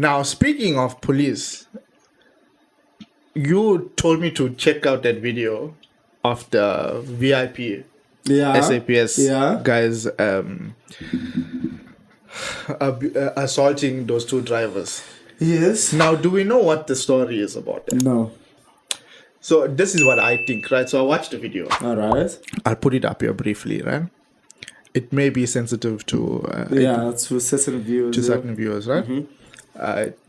Now, speaking of police, you told me to check out that video of the VIP SAPS guys assaulting those two drivers. Yes. Now, do we know what the story is about that? No. So this is what I think, right? So I watched the video. All right. I'll put it up here briefly, right? It may be sensitive to to certain viewers. To certain viewers, right?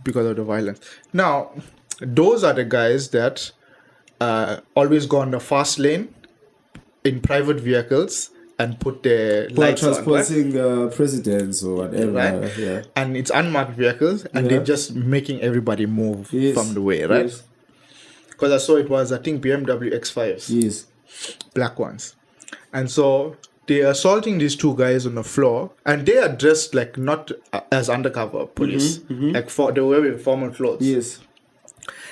Because of the violence. Now, those are the guys that always go on the fast lane in private vehicles and put their lights on, transporting presidents or whatever, right? Yeah. And it's unmarked vehicles, and they're just making everybody move from the way, right? Yes. Because I saw it was, I think, BMW X5s. Yes. Black ones. And so they're assaulting these two guys on the floor, and they are dressed like not as undercover police, like they were wearing formal clothes. Yes.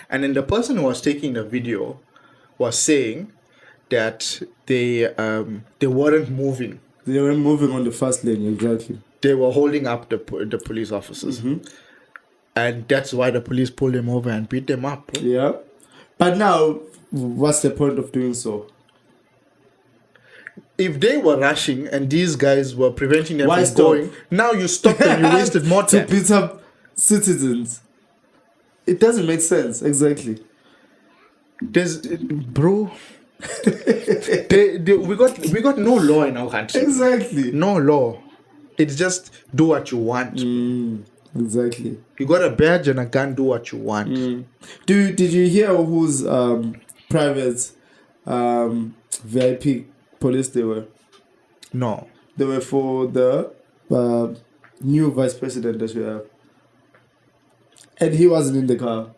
And then the person who was taking the video was saying that they weren't moving. They weren't moving on the fast lane, exactly. They were holding up the police officers. And that's why the police pulled them over and beat them up. Yeah. But now, what's the point of doing so? If they were rushing and these guys were preventing them from going, now you stopped and you wasted more time. To beat up citizens. It doesn't make sense, exactly. Bro, we got no law in our country. Exactly. No law. It's just do what you want. Exactly. You got a badge and a gun, do what you want. Did you hear whose private VIP police they were? No. They were for the new vice president that we have. And he wasn't in the car.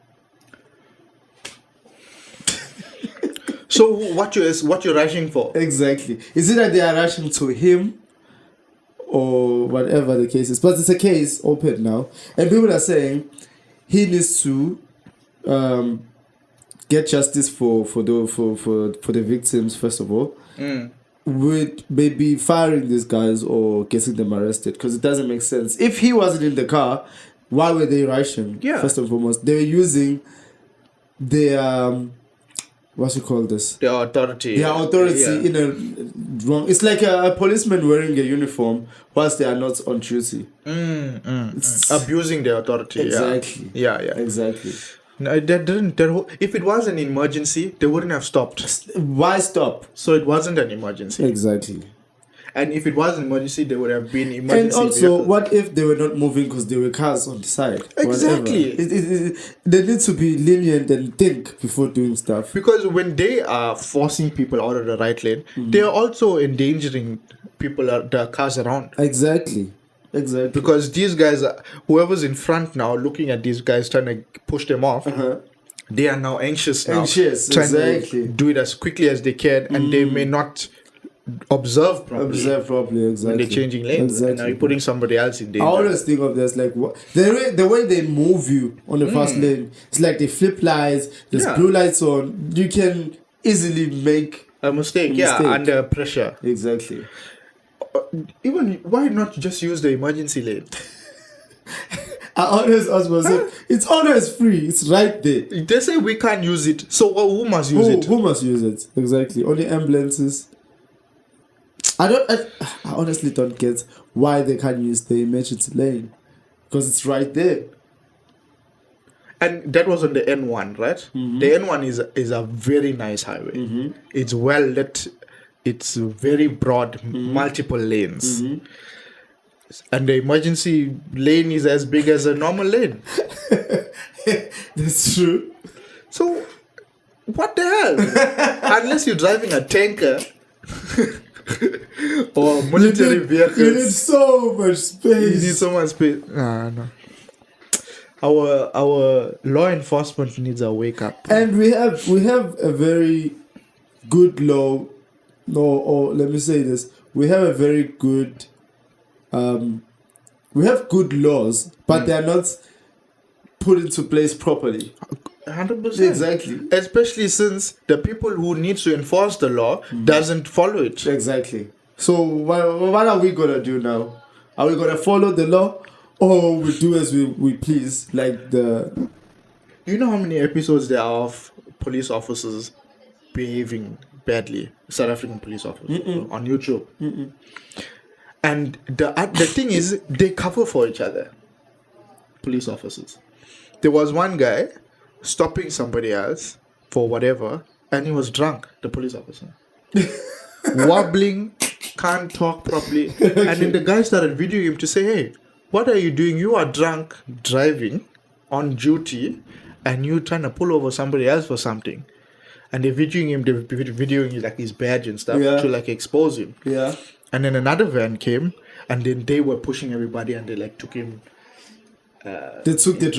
So what you're rushing for? Exactly. Is it that they are rushing to him or whatever the case is? But it's a case open now. And people are saying he needs to get justice for the victims, first of all. With maybe firing these guys or getting them arrested. Because it doesn't make sense. If he wasn't in the car, why were they rushing? First and foremost, they were using their what you call this? The authority. Their authority in a wrong. It's like a policeman wearing a uniform whilst they are not on duty. Abusing their authority. Exactly. Yeah. Exactly. No, that didn't. If it was an emergency, they wouldn't have stopped. Why stop? So it wasn't an emergency. Exactly. And if it was an emergency, there would have been emergency. And also, vehicles. what if they were not moving because there were cars on the side? Exactly. They need to be lenient and think before doing stuff. Because when they are forcing people out of the right lane, they are also endangering people, the cars around. Exactly. Because these guys, whoever's in front now, looking at these guys trying to push them off, they are now anxious now. Trying to do it as quickly as they can, and they may not observe properly, exactly. When they're changing lanes, and now you're putting somebody else in danger. I always think of this like the way they move you on the fast lane. It's like they flip lights. There's blue lights on. You can easily make a mistake. Under pressure. Exactly. Even why not just use the emergency lane? I always ask myself, it's always free. It's right there. They say we can't use it, so who must use it? Who must use it? Exactly. Only ambulances. I honestly don't get why they can't use the emergency lane, because it's right there. And that was on the N1, right? The N1 is a very nice highway. It's well lit. It's very broad, multiple lanes. And the emergency lane is as big as a normal lane. That's true. So, what the hell? Unless you're driving a tanker or military vehicles. You need so much space. You need so much space. No. Our law enforcement needs a wake up. And we have a very good law. Or let me say this: we have a very good, we have good laws, but they are not put into place properly. 100%. Exactly. Especially since the people who need to enforce the law doesn't follow it. Exactly. So what are we gonna do now? Are we gonna follow the law, or we do as we please, like the. You know how many episodes there are of police officers behaving badly, South African police officers on YouTube? And the thing is, they cover for each other, police officers. There was one guy stopping somebody else for whatever, and he was drunk, the police officer. Wobbling, can't talk properly. Okay. And then the guy started videoing him to say, hey, what are you doing? You are drunk, driving, on duty, and you trying to pull over somebody else for something. And they're videoing like his badge and stuff to like expose him. Yeah. And then another van came, and then they were pushing everybody, and they like took him. They took the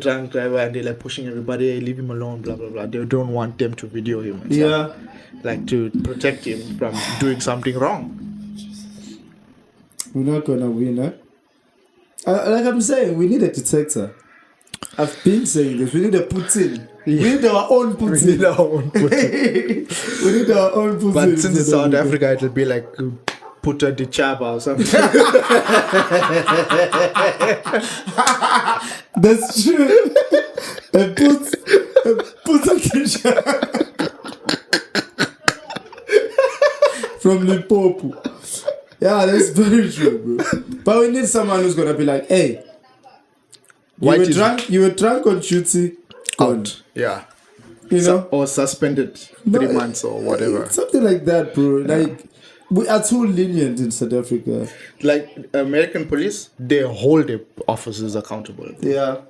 drunk driver, and they like pushing everybody, hey, leave him alone, blah blah blah. They don't want them to video him and stuff, like to protect him from doing something wrong. We're not gonna win, huh? Like I'm saying, we need a detector. I've been saying this. We need a Putin. We need our own Putin. We need our own Putin. We need our own Putin. But since it's South Africa, it'll be like Puta de Chaba or something. That's true. Puta de Chaba. From Limpopo. Yeah, that's very true, bro. But we need someone who's gonna be like, hey, you were drunk on duty. Out. Yeah. You know? Or suspended 3 months or whatever. Something like that, bro. Like, we are too lenient in South Africa. Like American police, they hold the officers accountable. Yeah.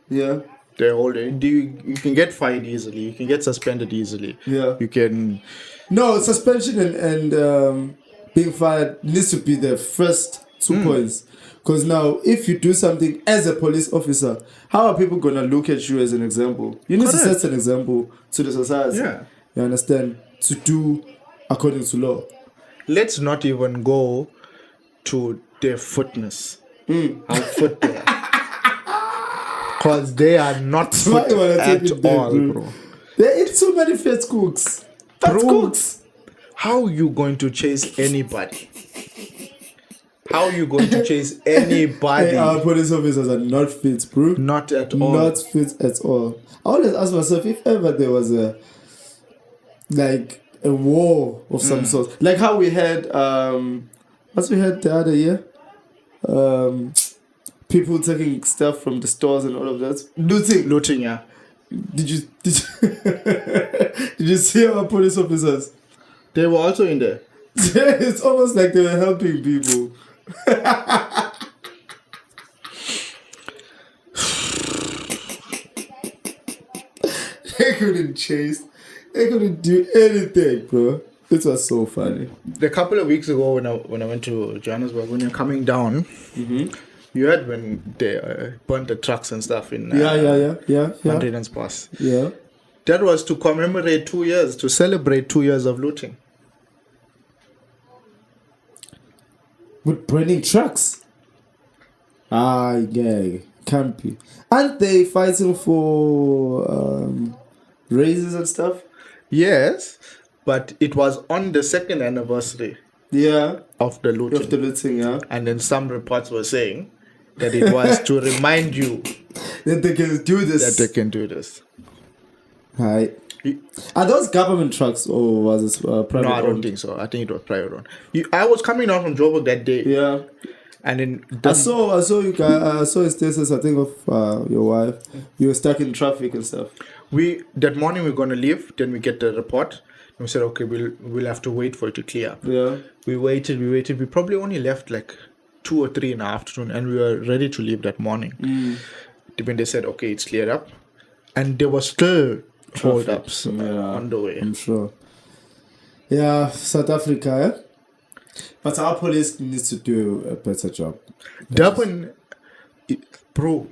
They hold it. You can get fined easily. You can get suspended easily. Yeah. You can. No, suspension and being fired needs to be the first 2 points. Because now, if you do something as a police officer, how are people going to look at you as an example? You need to set an example to the society. Yeah. You understand? To do according to law. Let's not even go to their footness. How fit they are. Because they are not fit at all, bro. They eat too many fat cooks. How are you going to chase anybody? How are you going to chase anybody? Hey, our police officers are not fit, bro. Not at all. Not fit at all. I always ask myself if ever there was a war of some sort. Like how we had what we had the other year? People taking stuff from the stores and all of that. Looting, yeah. Did you did you see our police officers? They were also in there. It's almost like they were helping people. They couldn't chase. They couldn't do anything, bro. It was so funny. A couple of weeks ago, when I went to Johannesburg, when you're coming down, you heard when they burnt the trucks and stuff in Maintenance Pass. Yeah. That was to commemorate 2 years, to celebrate 2 years of looting. With burning trucks? Yeah. Can't be. Aren't they fighting for raises and stuff? Yes, but it was on the 2nd anniversary of the looting. Yeah. And then some reports were saying that it was to remind you that they can do this. Right. Are those government trucks or was it private? No, I don't think so. I think it was private owned. I was coming down from Joburg that day. Yeah. And then I saw you guys. I saw a status, I think, of your wife. You were stuck in traffic and stuff. That morning we're gonna leave. Then we get the report. And we said, okay, we'll have to wait for it to clear up. Yeah. We waited. We probably only left like 2 or 3 in the afternoon, and we were ready to leave that morning. When they said, okay, it's cleared up, and there was still hold-ups on the way. I'm sure. Yeah, South Africa, But our police needs to do a better job. Durban, bro,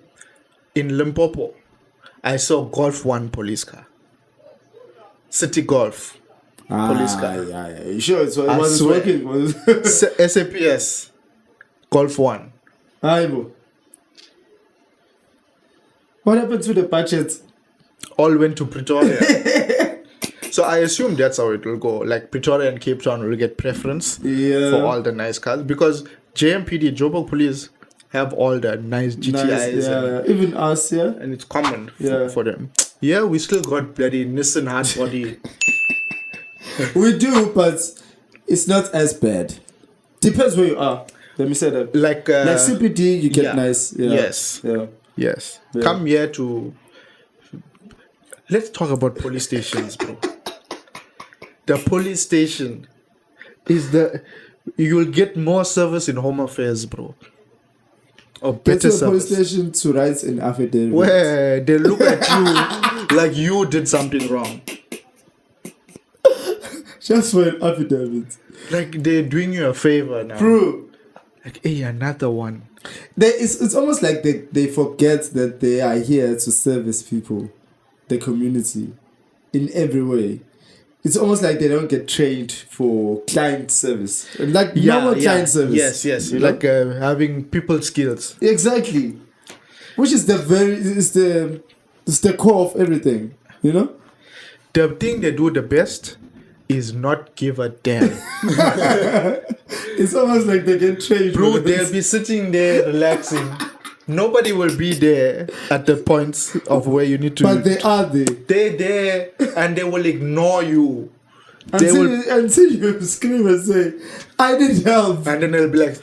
in Limpopo, I saw Golf 1 police car. City Golf police car. Yeah. You sure? So it wasn't working? SAPS Golf 1. Aibo. What happened to the budget? All went to Pretoria. So I assume that's how it will go. Like Pretoria and Cape Town will get preference for all the nice cars, because JMPD, Joburg Police, have all the nice GTIs. Nice, yeah. Even us, yeah. And it's common Yeah. for them. Yeah, we still got bloody Nissan hard body. We do, but it's not as bad. Depends where you are. Let me say that. Like CPD, you get yeah. nice. Yeah. Yes. Yeah. Yes. Yeah. Come here to. Let's talk about police stations, bro. The police station is you'll get more service in Home Affairs, bro. Or Get better to a police service. station to write an affidavit. Where they look at you like you did something wrong. Just for an affidavit. Like they're doing you a favor now. Bro. Like, hey, another one. It's almost like they forget that they are here to service people, the community, in every way. It's almost like they don't get trained for client service. Like normal client service. Yes. You know? Like having people skills. Exactly. Which is the core of everything, you know? The thing they do the best is not give a damn. It's almost like they get trained. Bro, they'll be sitting there relaxing. Nobody will be there at the points of where you need to. But they are there. They're there and they will ignore you. Until you scream and say, I need help. And then they'll be like,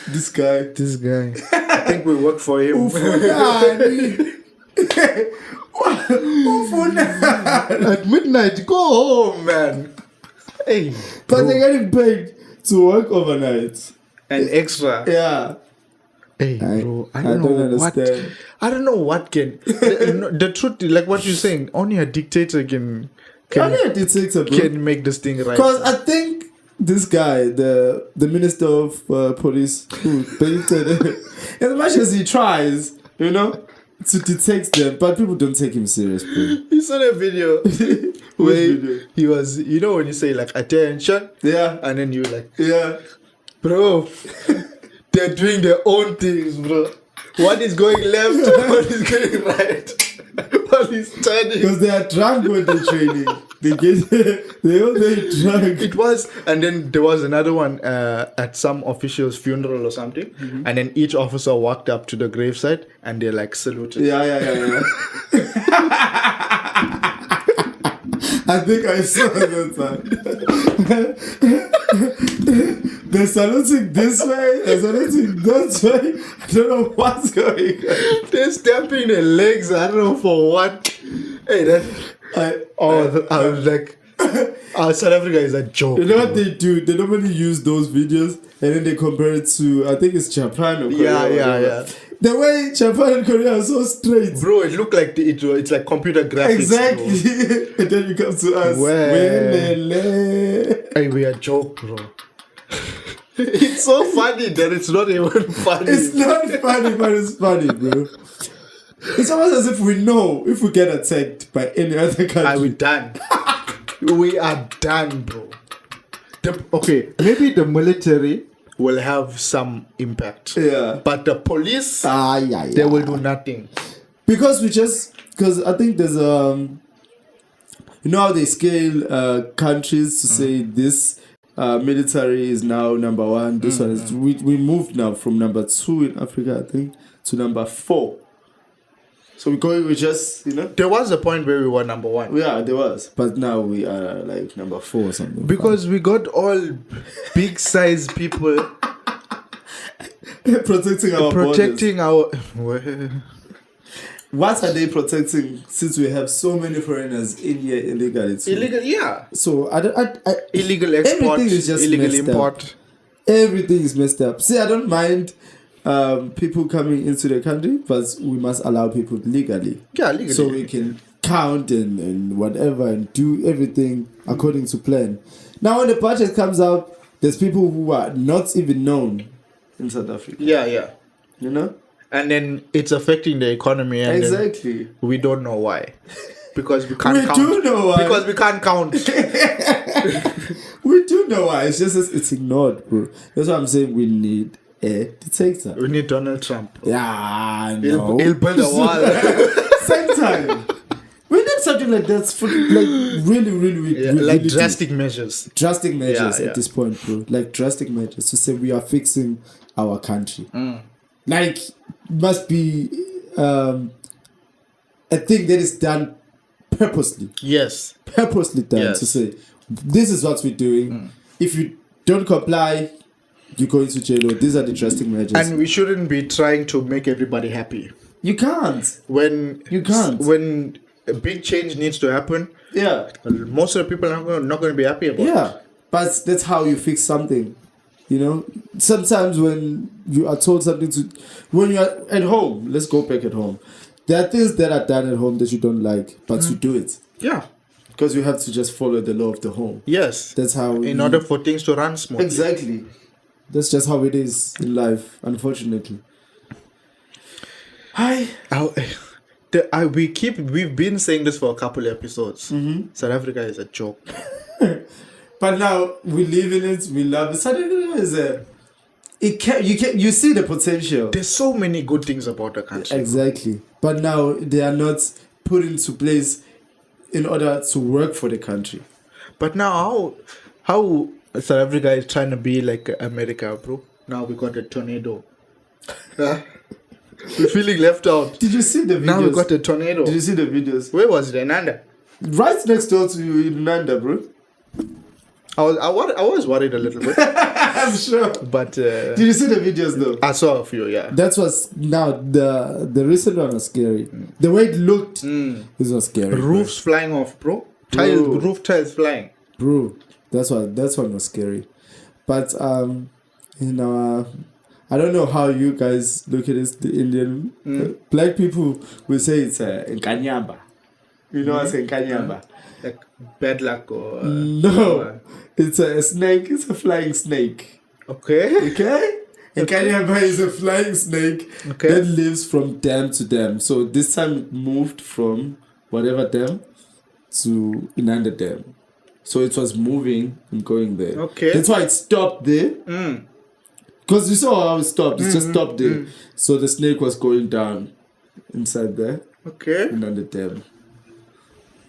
This guy. I think we work for him. At midnight, go home, man. Hey, But bro. they're getting paid to work overnight. And extra. Yeah. Hey, bro, I don't know what. understand. I don't know what can. the truth, like what you're saying, only a dictator can make this thing right. Because I think this guy, the minister of police, who painted, as much as he tries, you know, to detect them, but people don't take him serious, bro. You saw that video where he was, you know, when you say like attention, Yeah. and then you like, Yeah. bro, they're doing their own things, bro. One is going left, one is going right, one is turning. Because they are drunk when they're training. They all very drunk. It was, and then there was another one at some official's funeral or something, and then each officer walked up to the gravesite and they like saluted. Yeah. I think I saw that time. They're saluting this way, they're saluting that way. I don't know what's going on. They're stamping their legs, I don't know for what. Hey, I was like, South Africa is a joke. You know what they do? They normally use those videos and then they compare it to, I think it's Japan or Korea. Yeah. The way Japan and Korea are so straight. Bro, it looked like it's like computer graphics. Exactly. And then you come to us. Hey, we are a joke, bro. It's so funny that it's not even funny. It's not funny, but it's funny, bro. It's almost as if we know if we get attacked by any other country. Are we done? We are done, bro. Okay, maybe the military will have some impact. Yeah. But the police, they will do nothing. Because I think there's you know how they scale countries to say this military is now number one. This one is we moved now from number 2 in Africa, I think, to number 4. So we just, you know. There was a point where we were number 1. Yeah, there was. But now we are like number 4 or something. Because we got all big size people protecting our borders. What are they protecting since we have so many foreigners in here illegally? Illegal, yeah. So illegal export, everything is just illegal messed import. Up. Everything is messed up. See, I don't mind people coming into the country, but we must allow people legally. Yeah, legally. So we can count and whatever and do everything according to plan. Now, when the budget comes out, there's people who are not even known in South Africa. Yeah. You know? And then it's affecting the economy. And exactly. We don't know why. Because we can't count. We do know why. Because we can't count. We do know why. It's just it's ignored, bro. That's why I'm saying we need a dictator. We need Donald Trump. Yeah, no. He'll build a wall. Same time. We need something like that for like really like drastic measures. Drastic measures Yeah. at this point, bro. Like drastic measures to say we are fixing our country. Like, must be a thing that is done purposely. Yes. Purposely done to say, this is what we're doing. If you don't comply, you go into jail. Or these are the drastic measures. And we shouldn't be trying to make everybody happy. You can't. When a big change needs to happen, most of the people are not going to be happy about it. Yeah, but that's how you fix something. You know, sometimes when you are told something when you are at home, let's go back at home. There are things that are done at home that you don't like, but you do it. Yeah. Because you have to just follow the law of the home. Yes. That's how. In order for things to run smoothly. Exactly. That's just how it is in life, unfortunately. We've been saying this for a couple of episodes. South Africa is a joke. But now we live in it, we love it. South Africa is you see the potential. There's so many good things about the country. Exactly. But now they are not put into place in order to work for the country. But now how South Africa is trying to be like America, bro. Now we got a tornado. We're feeling left out. Did you see the videos? Now we got a tornado. Did you see the videos? Where was it? Nanda? Right next door to you in Nanda, bro. I was worried a little bit. I'm sure. But did you see the videos though? I saw a few, yeah. That was now the recent one was scary. The way it looked, this was scary. Roofs flying off, bro. Roof tiles flying. Bro, that's one was scary. But I don't know how you guys look at this. The Indian black people will say it's Inkanyamba. You know what's Inkanyamba? Like bad luck or no, it's a snake. It's a flying snake. Okay. Inkanyamba is a flying snake that lives from dam to dam. So this time it moved from whatever dam to another dam. So it was moving and going there. Okay. That's why it stopped there. Because you saw how it stopped. It just stopped there. So the snake was going down inside there. Okay. And on the dam.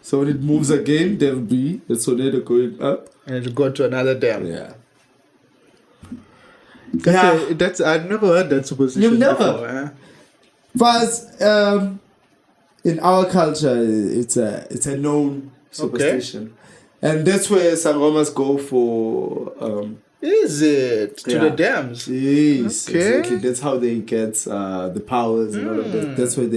So when it moves again, there will be the tornado going up. And it'll go to another dam. Yeah. That's I've never heard that superstition. You've never? Before, eh? But in our culture, it's a known superstition. And that's where sangomas go for... Is it? To the dams? Yes, exactly. That's how they get the powers and all of that. That's why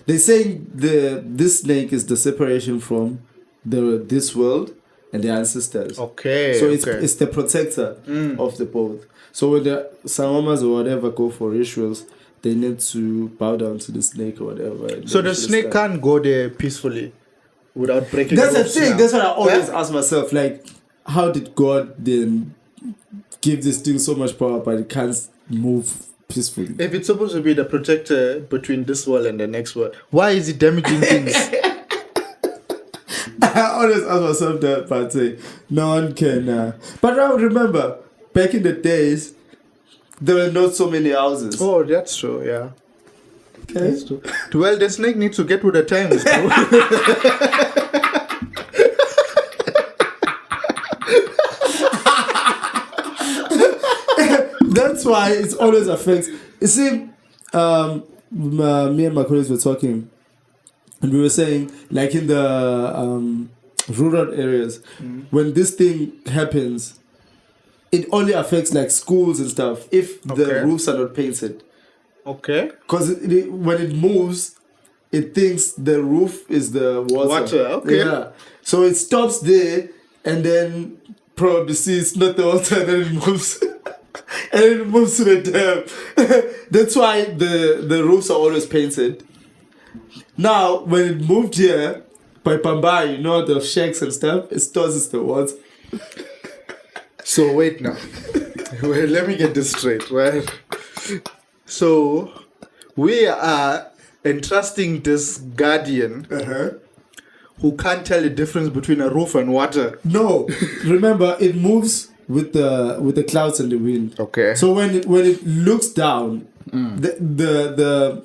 they're saying this snake is the separation from this world and the ancestors. Okay. So it's the protector of the both. So when the sangomas or whatever go for rituals, they need to bow down to the snake or whatever. So the snake can't go there peacefully without breaking. That's the thing. Now. That's what I always ask myself. Like, how did God then give this thing so much power, but it can't move peacefully? If it's supposed to be the protector between this world and the next world, why is it damaging things? I always ask myself that, but no one can. But now remember, back in the days, there were not so many houses. Oh, that's true. Yeah. Okay. That's true. Well, the snake needs to get with the times. That's why it always affects. You see, me and my colleagues were talking, and we were saying, like in the rural areas, when this thing happens, it only affects like schools and stuff if the roofs are not painted. Okay. Because when it moves, it thinks the roof is the water. Okay. Yeah. So it stops there, and then probably sees not the water, and then it moves. And it moves to the dam. That's why the roofs are always painted. Now, when it moved here, by Pambai, you know, the shacks and stuff, it stores the water. So wait now. Wait, let me get this straight, right? So we are entrusting this guardian who can't tell the difference between a roof and water. No, remember it moves with the clouds and the wind. Okay. So when it looks down, the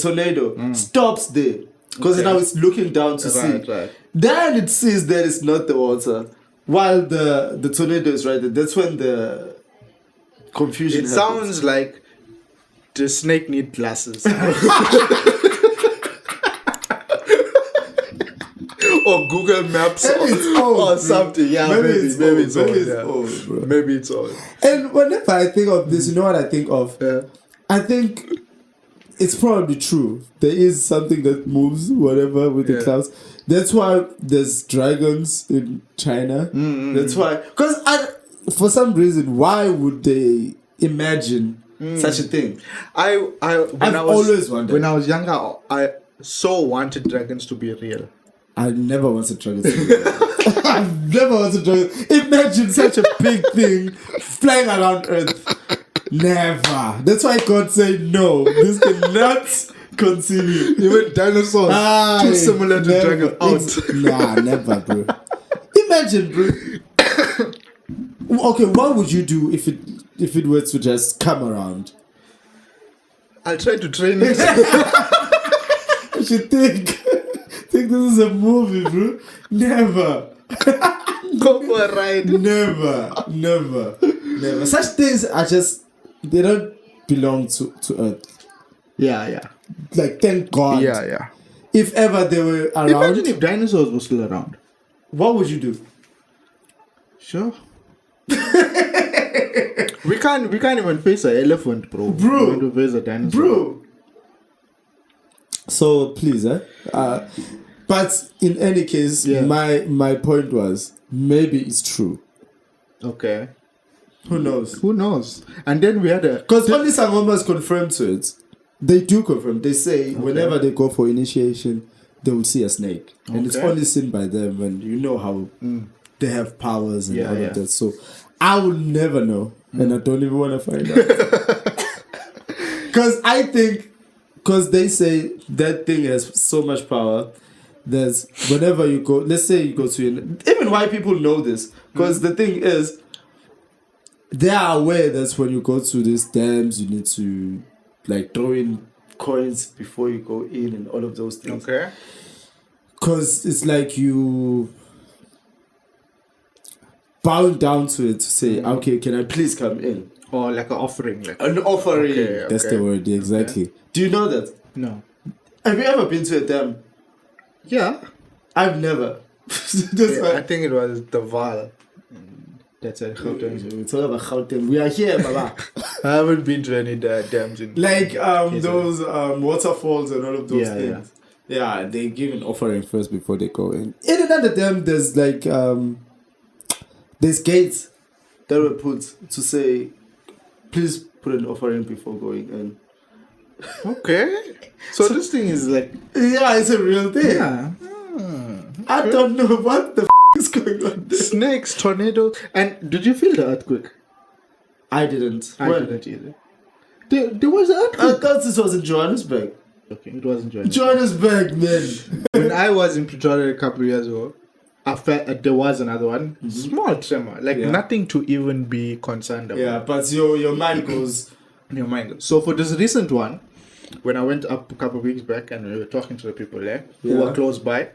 tornado stops there because now it's looking down to see. Right. Then it sees that it's not the water, while the tornado is right there. That's when the confusion. It happens. sounds like the snake need glasses. Or Google Maps or something. Yeah, maybe it's old. Bro. Maybe it's old. And whenever I think of this, you know what I think of? Yeah. I think it's probably true. There is something that moves, whatever, with the clouds. That's why there's dragons in China. That's why. Because for some reason, why would they imagine such a thing? I've always wondered. When I was younger, I so wanted dragons to be real. I never wanted dragons. I've never wanted dragons. Imagine such a big thing flying around Earth. Never. That's why God said no. This cannot continue. Even dinosaurs too similar to dragon out. Nah, never, bro. Imagine, bro. Okay, what would you do if it were to just come around? I'll try to train it. I should think this is a movie, bro. Never. Go for a ride. Never. Such things are just, they don't belong to Earth. Yeah. Like, thank God. Yeah. If ever they were around. Imagine if dinosaurs were still around. What would you do? Sure. we can't even face an elephant, bro. We want to face a dinosaur. Bro. So please, but in any case, my point was maybe it's true. Okay. Who knows? And then we had because only Sangomas confirm to it. They do confirm. They say whenever they go for initiation, they will see a snake, and it's only seen by them. And you know how they have powers and all of that. So I will never know, and I don't even want to find out. Because I think, because they say that thing has so much power. There's whenever you go, let's say you go to even white people know this, because the thing is, they are aware that when you go to these dams, you need to like throw in coins before you go in and all of those things. Okay. Because it's like you bow down to it to say, okay, can I please come in? Or like an offering. An offering. Okay. That's the word, exactly. Okay. Do you know that? No. Have you ever been to a dam? Yeah. I've never. I think it was the Val. That's a Gauteng. It's all about Gauteng. We are here, Baba. I haven't been to any dams in like those waterfalls and all of those things. Yeah, they give an offering first before they go in. In another dam, there's like there's gates that were put to say, please put an offering before going in. Okay. So this thing is like... Yeah, it's a real thing. Yeah. I don't know what the is going on there. Snakes, tornadoes. And did you feel the earthquake? I didn't. I didn't either. There was an earthquake. I thought this was in Johannesburg. Okay, it wasn't Johannesburg. Johannesburg, man. When I was in Pretoria a couple of years ago, I felt there was another one. Small tremor. Like nothing to even be concerned about. Yeah, but your mind goes... Your mind. So for this recent one, when I went up a couple of weeks back and we were talking to the people there who were close by,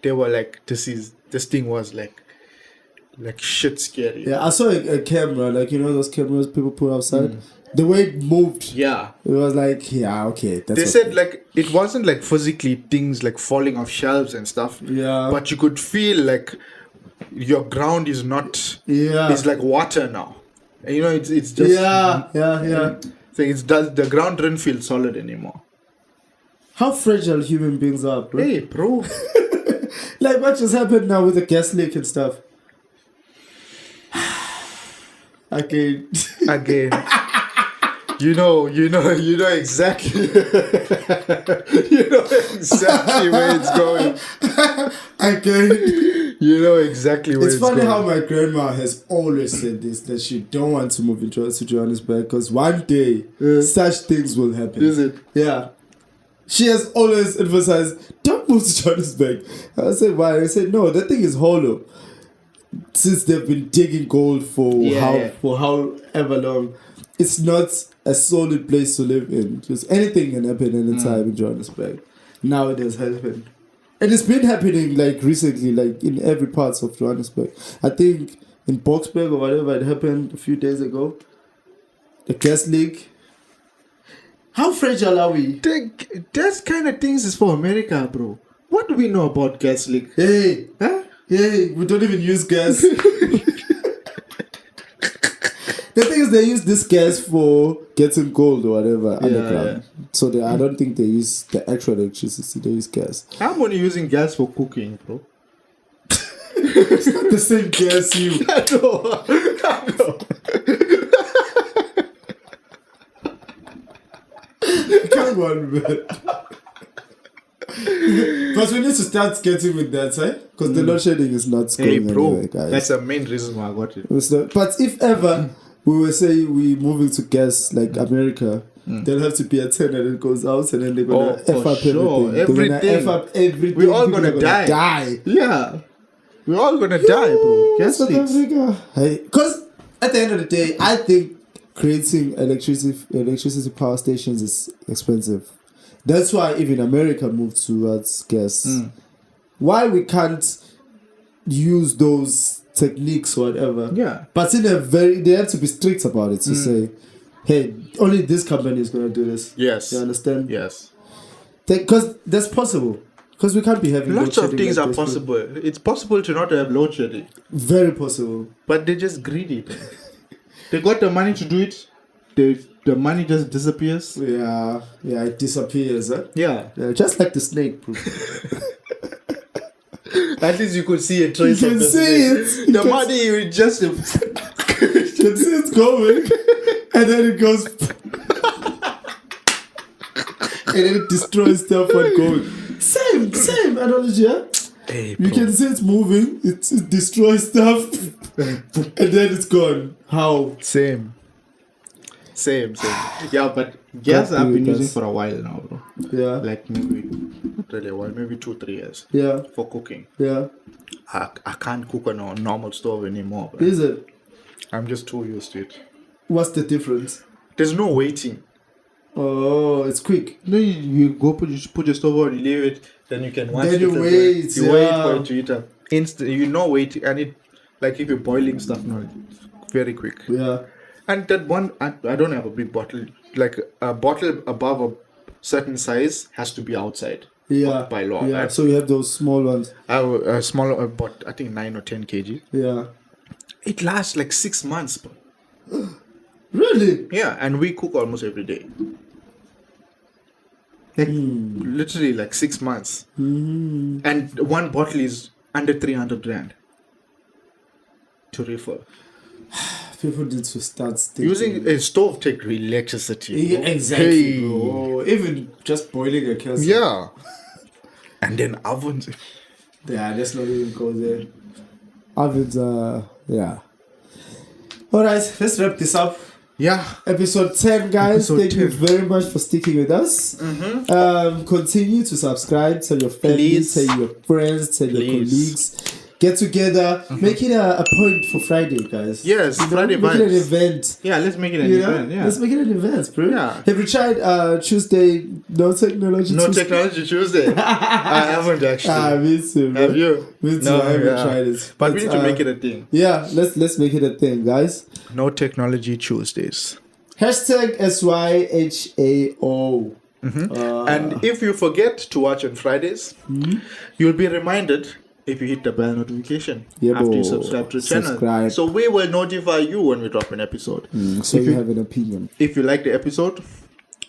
they were like, this thing was like shit scary. Yeah, I saw a camera, like you know those cameras people put outside. The way it moved, it was like, okay. They said like it wasn't like physically things like falling off shelves and stuff. Yeah, but you could feel like your ground is not. It's like water now. And, you know, it's just So the ground didn't feel solid anymore. How fragile human beings are, bro. Hey, bro. Like what just happened now with the gas leak and stuff. Again. You know exactly. You know exactly where it's going. Again. You know exactly where it's going. It's funny how my grandma has always said this, that she don't want to move to Johannesburg because one day such things will happen. Is it? Yeah. She has always emphasized, don't move to Johannesburg. I said, why? I said, no, that thing is hollow. Since they've been digging gold for however long, it's not a solid place to live in. Because anything can happen anytime in Johannesburg. Now it has happened. And it's been happening like recently, like in every part of Johannesburg. I think in Boksburg or whatever, it happened a few days ago. a gas leak. How fragile are we? That kind of things is for America, bro. What do we know about gas leak? Hey, Huh? hey, we don't even use gas. The thing is, they use this gas for getting gold or whatever underground. So I don't think they use the actual electricity. They use gas. I'm only using gas for cooking, bro. It's not the same gas you. I know. Come on, man. But we need to start getting with that, right? Because the load shedding is not going anywhere, guys. That's the main reason why I got it. But if ever we will say we moving to gas like America, there'll have to be a 10 and it goes out and then they're gonna F up everything. Everything. They're gonna F up everything. We're all gonna die. Yeah. We're all gonna die, bro. Gas leaks. Because at the end of the day, I think creating electricity power stations is expensive. That's why even America moved towards gas. Why we can't use those techniques or whatever? Yeah. But they have to be strict about it to say, hey, only this company is gonna do this. Yes. You understand? Yes. Because that's possible. Because we can't be having lots of things like are possible. It's possible to not have load shedding. Very possible. But they're just greedy. They got the money to do it. The money just disappears. Yeah, it disappears. Huh? Yeah. Just like the snake, bro. At least you could see a trace You of can the see snake. it. The money you just You can see it going, and then it goes, and then it destroys stuff while going. Same analogy. Huh? Hey, you can see it moving, it destroys stuff, and then it's gone. How? Same. Yeah, but gas I've been using for a while now, bro. Yeah. Like maybe not really a while, maybe 2-3 years. Yeah. For cooking. Yeah. I can't cook on a normal stove anymore. Bro. Is it? I'm just too used to it. What's the difference? There's no waiting. Oh, it's quick. No, you go put your stove on, you leave it, then you can watch then it. You wait for it to heat up. Instant, waiting, and it like if you're boiling stuff, no, very quick. Yeah. And that one, I don't have a big bottle. Like a bottle above a certain size has to be outside. Yeah. By law. Yeah. So you have those small ones. I have a smaller, but I think 9 or 10 kg. Yeah. It lasts like 6 months, bro. Really? Yeah, and we cook almost every day. Like literally like 6 months. And one bottle is under 300 rand to refill. People need to start thinking. Using a stove take electricity. Yeah, exactly, bro. Even just boiling a kettle. Yeah. And then ovens. Yeah, let's not even go there. Ovens, yeah. Alright, let's wrap this up. Yeah. Episode 10, guys. Thank you very much for sticking with us. Continue to subscribe. Tell your family, tell your friends, tell your colleagues. Get together. Make it a point for Friday, guys. Yes, Friday Make it an event. Yeah, let's make it an event. Yeah. Let's make it an event, bro. Yeah. Have you tried Tuesday, no technology No Tuesday? Technology Tuesday. I haven't actually. Me too. Bro. Have you? Me too. I haven't tried it. But we need to make it a thing. Yeah, let's make it a thing, guys. No Technology Tuesdays. #SYHAO. And if you forget to watch on Fridays, you'll be reminded if you hit the bell notification after you subscribe to the channel. So we will notify you when we drop an episode. So if you have an opinion. If you like the episode,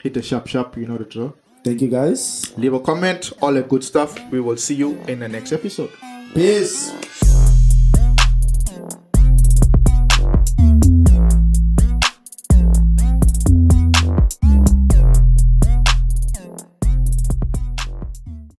hit the sharp, you know the drill. Thank you, guys. Leave a comment, all the good stuff. We will see you in the next episode. Peace.